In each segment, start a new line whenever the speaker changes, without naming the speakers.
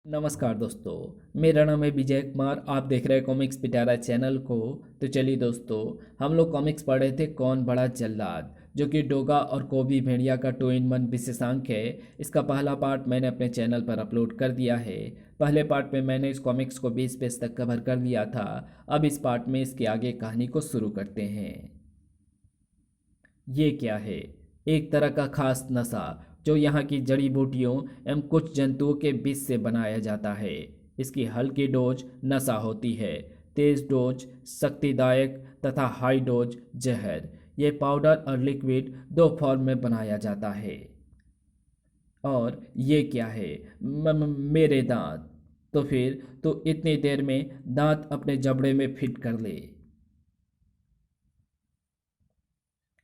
नमस्कार दोस्तों। मेरा नाम है विजय कुमार। आप देख रहे हैं कॉमिक्स पिटारा चैनल को। तो चलिए दोस्तों, हम लोग कॉमिक्स पढ़ रहे थे कौन बड़ा जल्लाद, जो कि डोगा और कोबी भेड़िया का 2 in 1 विशेषांक है। इसका पहला पार्ट मैंने अपने चैनल पर अपलोड कर दिया है। पहले पार्ट में मैंने इस कॉमिक्स को 20 पेज तक कवर कर लिया था। अब इस पार्ट में इसके आगे कहानी को शुरू करते हैं। ये क्या है? एक तरह का खास नशा जो यहाँ की जड़ी बूटियों एवं कुछ जंतुओं के बीच से बनाया जाता है। इसकी हल्की डोज नशा होती है, तेज डोज शक्तिदायक तथा हाई डोज जहर। ये पाउडर और लिक्विड दो फॉर्म में बनाया जाता है। और ये क्या है? मेरे दांत। तो फिर तो इतनी देर में दांत अपने जबड़े में फिट कर ले,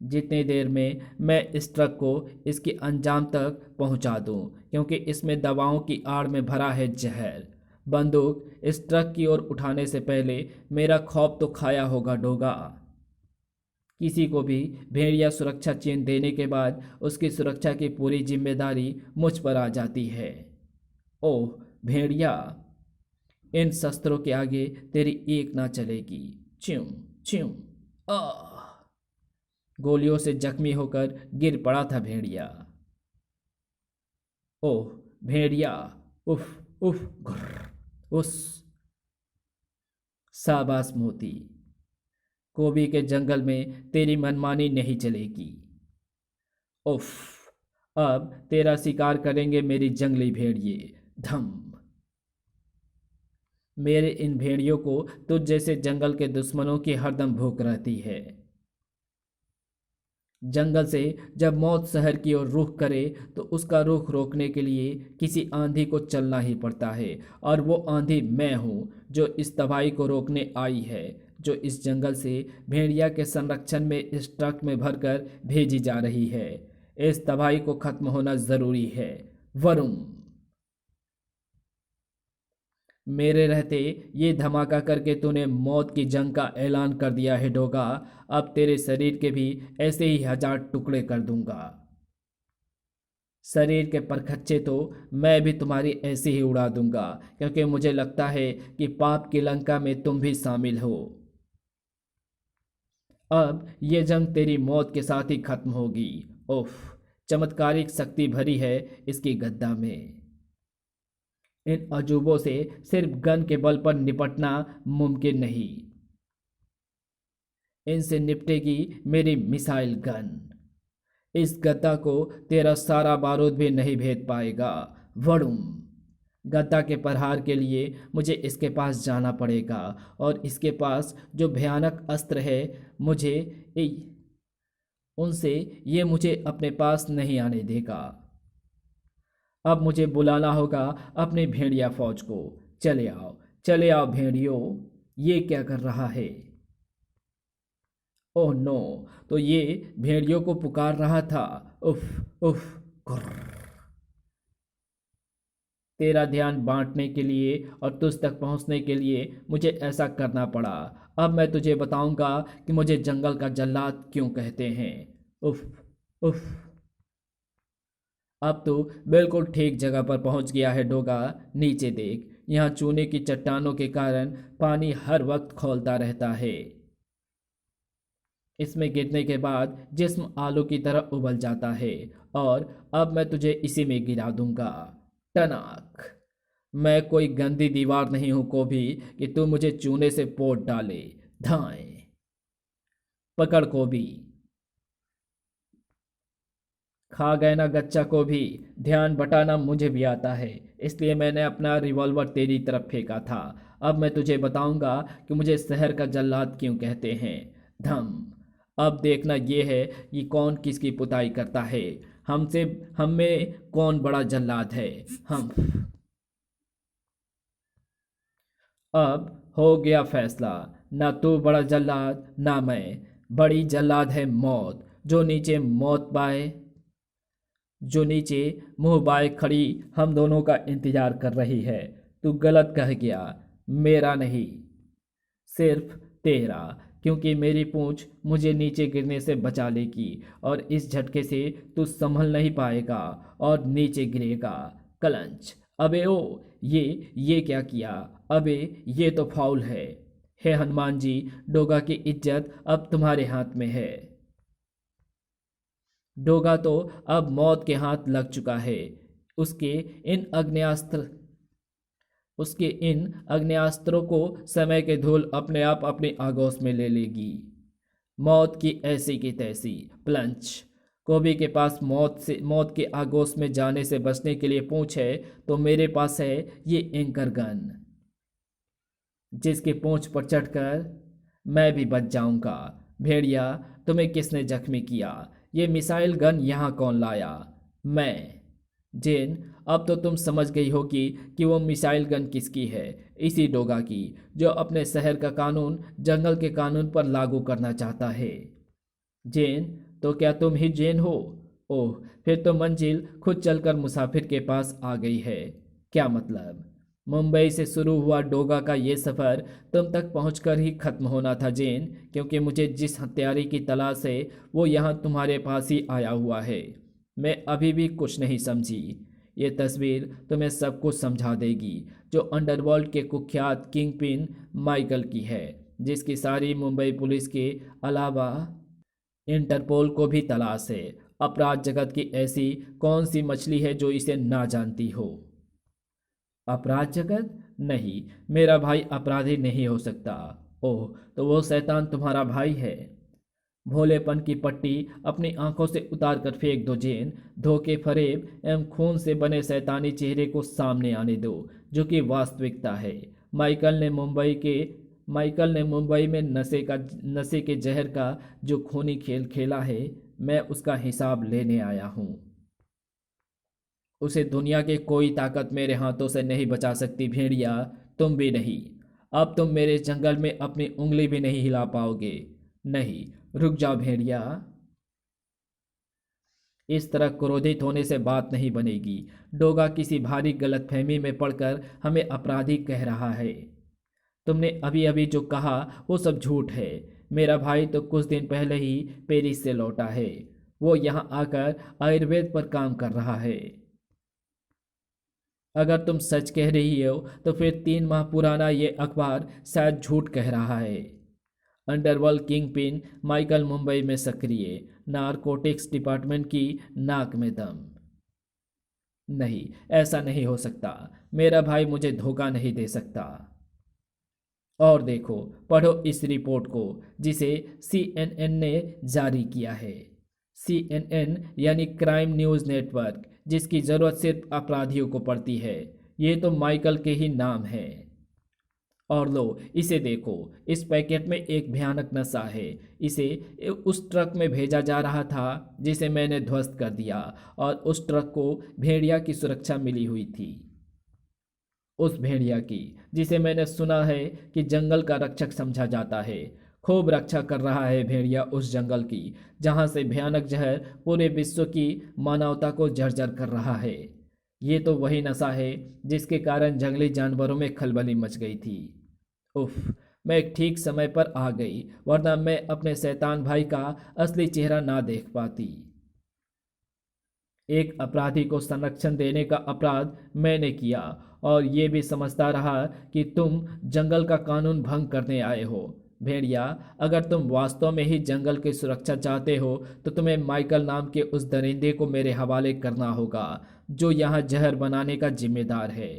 जितनी देर में मैं इस ट्रक को इसके अंजाम तक पहुंचा दूं, क्योंकि इसमें दवाओं की आड़ में भरा है जहर। बंदूक इस ट्रक की ओर उठाने से पहले मेरा खौफ तो खाया होगा डोगा। किसी को भी भेड़िया सुरक्षा चेन देने के बाद उसकी सुरक्षा की पूरी जिम्मेदारी मुझ पर आ जाती है। ओह भेड़िया, इन शस्त्रों के आगे तेरी एक ना चलेगी। च्यों च्यों। आ गोलियों से जख्मी होकर गिर पड़ा था भेड़िया। ओह भेड़िया, उफ उफ घुर्र, उस। शाबाश मोती, कोबी के जंगल में तेरी मनमानी नहीं चलेगी। उफ, अब तेरा शिकार करेंगे मेरी जंगली भेड़िए। धम। मेरे इन भेड़ियों को तुझ जैसे जंगल के दुश्मनों की हरदम भूख रहती है। जंगल से जब मौत शहर की ओर रुख करे तो उसका रुख रोकने के लिए किसी आंधी को चलना ही पड़ता है। और वो आंधी मैं हूँ जो इस तबाही को रोकने आई है, जो इस जंगल से भेड़िया के संरक्षण में इस ट्रक में भरकर भेजी जा रही है। इस तबाही को खत्म होना जरूरी है। वरुण, मेरे रहते ये धमाका करके तूने मौत की जंग का ऐलान कर दिया है डोगा। अब तेरे शरीर के भी ऐसे ही 1000 टुकड़े कर दूंगा। शरीर के परखच्चे तो मैं भी तुम्हारी ऐसे ही उड़ा दूंगा, क्योंकि मुझे लगता है कि पाप की लंका में तुम भी शामिल हो। अब ये जंग तेरी मौत के साथ ही खत्म होगी। उफ, चमत्कारिक शक्ति भरी है इसकी गद्दा में। इन अजूबों से सिर्फ गन के बल पर निपटना मुमकिन नहीं, इनसे निपटेगी मेरी मिसाइल गन। इस गद्दा को तेरा सारा बारूद भी नहीं भेद पाएगा। वरुण, गद्दा के प्रहार के लिए मुझे इसके पास जाना पड़ेगा, और इसके पास जो भयानक अस्त्र है, मुझे उनसे ये मुझे अपने पास नहीं आने देगा। अब मुझे बुलाना होगा अपने भेड़िया फौज को। चले आओ भेड़ियों। ये क्या कर रहा है? ओह नो, तो ये भेड़ियों को पुकार रहा था। उफ उफ, गुर्र। तेरा ध्यान बांटने के लिए और तुझ तक पहुंचने के लिए मुझे ऐसा करना पड़ा। अब मैं तुझे बताऊंगा कि मुझे जंगल का जल्लाद क्यों कहते हैं। उफ उफ। अब तो बिल्कुल ठीक जगह पर पहुंच गया है डोगा। नीचे देख, यहाँ चूने की चट्टानों के कारण पानी हर वक्त खौलता रहता है। इसमें गिरने के बाद जिस्म आलू की तरह उबल जाता है, और अब मैं तुझे इसी में गिरा दूंगा। टनाक। मैं कोई गंदी दीवार नहीं हूं कोभी कि तू मुझे चूने से पोत डाले। धाए। पकड़ कोभी। खा गए ना गच्चा को भी। ध्यान बटाना मुझे भी आता है, इसलिए मैंने अपना रिवॉल्वर तेरी तरफ फेंका था। अब मैं तुझे बताऊंगा कि मुझे शहर का जल्लाद क्यों कहते हैं। धम। अब देखना ये है कि कौन किसकी पुताई करता है। हमसे हम में कौन बड़ा जल्लाद है। हम। अब हो गया फैसला। ना तू बड़ा जल्लाद, ना मैं। बड़ी जल्लाद है मौत, जो नीचे मौत पाए, जो नीचे मुंह बाए खड़ी हम दोनों का इंतजार कर रही है। तू गलत कह गया, मेरा नहीं, सिर्फ तेरा, क्योंकि मेरी पूंछ मुझे नीचे गिरने से बचा लेगी, और इस झटके से तू संभल नहीं पाएगा और नीचे गिरेगा। कलंच। अबे ओ, ये क्या किया? अबे ये तो फाउल है। हे हनुमान जी, डोगा की इज्जत अब तुम्हारे हाथ में है। डोगा तो अब मौत के हाथ लग चुका है। उसके इन अग्नेयास्त्र उसके इन अग्नेयास्त्रों को समय के धूल अपने आप अपनी आगोश में ले लेगी। मौत की ऐसी की तैसी प्लंच। कोबी के पास मौत के आगोश में जाने से बचने के लिए पूंछ है, तो मेरे पास है ये एंकर गन, जिसकी पूंछ पर चढ़कर मैं भी बच जाऊंगा। भेड़िया, तुम्हें किसने जख्मी किया? ये मिसाइल गन यहाँ कौन लाया? मैं। जेन, अब तो तुम समझ गई होगी कि वो मिसाइल गन किसकी है। इसी डोगा की, जो अपने शहर का कानून जंगल के कानून पर लागू करना चाहता है। जेन, तो क्या तुम ही जेन हो? ओह, फिर तो मंजिल खुद चलकर मुसाफिर के पास आ गई है। क्या मतलब? मुंबई से शुरू हुआ डोगा का ये सफ़र तुम तक पहुंचकर ही खत्म होना था जेन, क्योंकि मुझे जिस हत्यारे की तलाश है वो यहाँ तुम्हारे पास ही आया हुआ है। मैं अभी भी कुछ नहीं समझी। ये तस्वीर तुम्हें सब कुछ समझा देगी, जो अंडरवर्ल्ड के कुख्यात किंग पिन माइकल की है, जिसकी सारी मुंबई पुलिस के अलावा इंटरपोल को भी तलाश है। अपराध जगत की ऐसी कौन सी मछली है जो इसे ना जानती हो? अपराध जगत? नहीं, मेरा भाई अपराधी नहीं हो सकता। ओह, तो वो शैतान तुम्हारा भाई है। भोलेपन की पट्टी अपनी आंखों से उतार कर फेंक दो जेन। धोखे, फरेब एवं खून से बने शैतानी चेहरे को सामने आने दो, जो कि वास्तविकता है। माइकल ने मुंबई में नशे के जहर का जो खूनी खेल खेला है, मैं उसका हिसाब लेने आया हूँ। उसे दुनिया की कोई ताकत मेरे हाथों से नहीं बचा सकती भेड़िया, तुम भी नहीं। अब तुम मेरे जंगल में अपनी उंगली भी नहीं हिला पाओगे। नहीं, रुक जाओ भेड़िया। इस तरह क्रोधित होने से बात नहीं बनेगी। डोगा किसी भारी गलतफहमी में पड़कर हमें अपराधी कह रहा है। तुमने अभी अभी जो कहा वो सब झूठ है। मेरा भाई तो कुछ दिन पहले ही पेरिस से लौटा है। वो यहाँ आकर आयुर्वेद पर काम कर रहा है। अगर तुम सच कह रही हो तो फिर 3 माह पुराना ये अखबार शायद झूठ कह रहा है। Underworld king pin Michael Mumbai में सक्रिय, नारकोटिक्स डिपार्टमेंट की नाक में दम। नहीं, ऐसा नहीं हो सकता। मेरा भाई मुझे धोखा नहीं दे सकता। और देखो, पढ़ो इस रिपोर्ट को, जिसे CNN ने जारी किया है। CNN यानी क्राइम न्यूज़ नेटवर्क, जिसकी ज़रूरत सिर्फ अपराधियों को पड़ती है। ये तो माइकल के ही नाम है। और लो, इसे देखो। इस पैकेट में एक भयानक नशा है। इसे उस ट्रक में भेजा जा रहा था जिसे मैंने ध्वस्त कर दिया, और उस ट्रक को भेड़िया की सुरक्षा मिली हुई थी। उस भेड़िया की जिसे मैंने सुना है कि जंगल का रक्षक समझा जाता है। खूब रक्षा कर रहा है भेड़िया उस जंगल की, जहाँ से भयानक जहर पूरे विश्व की मानवता को जर्जर कर रहा है। ये तो वही नशा है जिसके कारण जंगली जानवरों में खलबली मच गई थी। उफ, मैं ठीक समय पर आ गई, वरना मैं अपने शैतान भाई का असली चेहरा ना देख पाती। एक अपराधी को संरक्षण देने का अपराध मैंने किया, और ये भी समझता रहा कि तुम जंगल का कानून भंग करने आए हो। भेड़िया, अगर तुम वास्तव में ही जंगल की सुरक्षा चाहते हो तो तुम्हें माइकल नाम के उस दरिंदे को मेरे हवाले करना होगा, जो यहाँ जहर बनाने का जिम्मेदार है।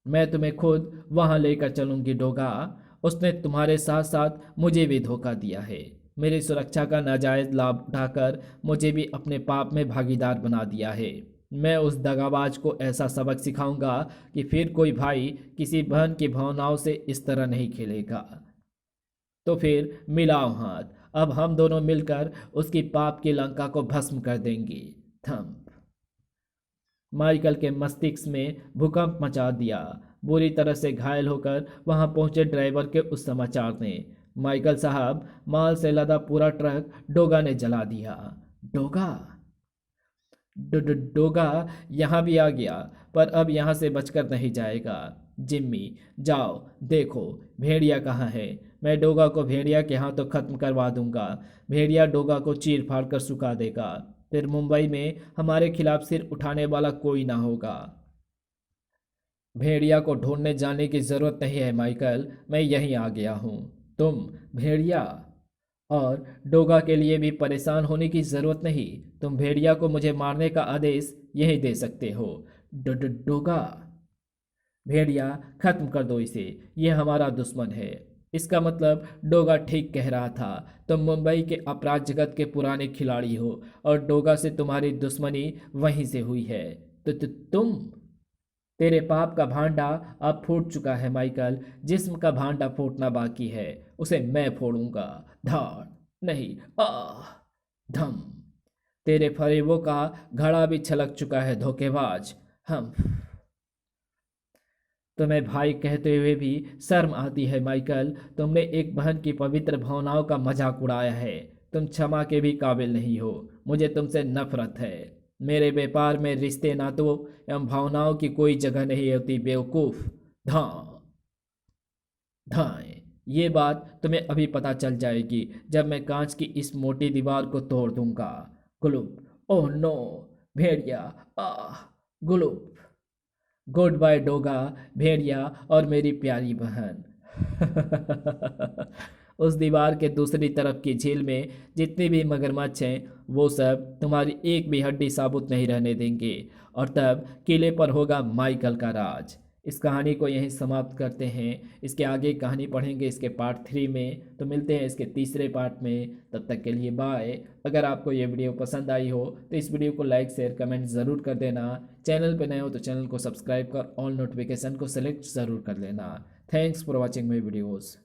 मैं तुम्हें खुद वहाँ लेकर चलूंगी डोगा। उसने तुम्हारे साथ साथ मुझे भी धोखा दिया है। मेरी सुरक्षा का नाजायज लाभ उठाकर मुझे भी अपने पाप में भागीदार बना दिया है। मैं उस दगाबाज को ऐसा सबक सिखाऊंगा कि फिर कोई भाई किसी बहन की भावनाओं से इस तरह नहीं खेलेगा। तो फिर मिलाओ हाथ, अब हम दोनों मिलकर उसकी पाप की लंका को भस्म कर देंगे। थंप। माइकल के मस्तिष्क में भूकंप मचा दिया। बुरी तरह से घायल होकर वहां पहुंचे ड्राइवर के उस समाचार ने, माइकल साहब, माल से लदा पूरा ट्रक डोगा ने जला दिया। डोगा? डोगा यहाँ भी आ गया, पर अब यहाँ से बचकर नहीं जाएगा। जिम्मी, जाओ देखो भेड़िया कहाँ है। मैं डोगा को भेड़िया के हाथों खत्म करवा दूंगा। भेड़िया डोगा को चीर फाड़ कर सुखा देगा। फिर मुंबई में हमारे खिलाफ सिर उठाने वाला कोई ना होगा। भेड़िया को ढूंढने जाने की ज़रूरत नहीं है माइकल, मैं यहीं आ गया हूँ। तुम भेड़िया और डोगा के लिए भी परेशान होने की ज़रूरत नहीं। तुम भेड़िया को मुझे मारने का आदेश यहीं दे सकते हो। डोगा, भेड़िया, खत्म कर दो इसे, यह हमारा दुश्मन है। इसका मतलब डोगा ठीक कह रहा था। तुम मुंबई के अपराध जगत के पुराने खिलाड़ी हो और डोगा से तुम्हारी दुश्मनी वहीं से हुई है। तुम, तेरे पाप का भांडा अब फूट चुका है माइकल। जिस्म का भांडा फूटना बाकी है, उसे मैं फोड़ूंगा। धाड़, नहीं, आह, धम। तेरे फरेबों का घड़ा भी छलक चुका है धोखेबाज। हम, तुम्हें भाई कहते हुए भी शर्म आती है माइकल। तुमने एक बहन की पवित्र भावनाओं का मजाक उड़ाया है। तुम क्षमा के भी काबिल नहीं हो। मुझे तुमसे नफरत है। मेरे व्यापार में रिश्ते नातों एवं भावनाओं की कोई जगह नहीं होती, बेवकूफ। धां धाएं, ये बात तुम्हें अभी पता चल जाएगी जब मैं कांच की इस मोटी दीवार को तोड़ दूंगा। गुलुप, ओह नो, भेड़िया, आह, गुलुप। गुड बाय डोगा, भेड़िया और मेरी प्यारी बहन। उस दीवार के दूसरी तरफ की झील में जितने भी मगरमच्छ हैं वो सब तुम्हारी एक भी हड्डी साबुत नहीं रहने देंगे। और तब किले पर होगा माइकल का राज। इस कहानी को यहीं समाप्त करते हैं। इसके आगे कहानी पढ़ेंगे इसके पार्ट 3 में। तो मिलते हैं इसके तीसरे पार्ट में। तब तक के लिए बाय। अगर आपको ये वीडियो पसंद आई हो तो इस वीडियो को लाइक शेयर कमेंट ज़रूर कर देना। चैनल पे नए हो तो चैनल को सब्सक्राइब कर ऑल नोटिफिकेशन को सेलेक्ट ज़रूर कर लेना। Thanks for watching my videos.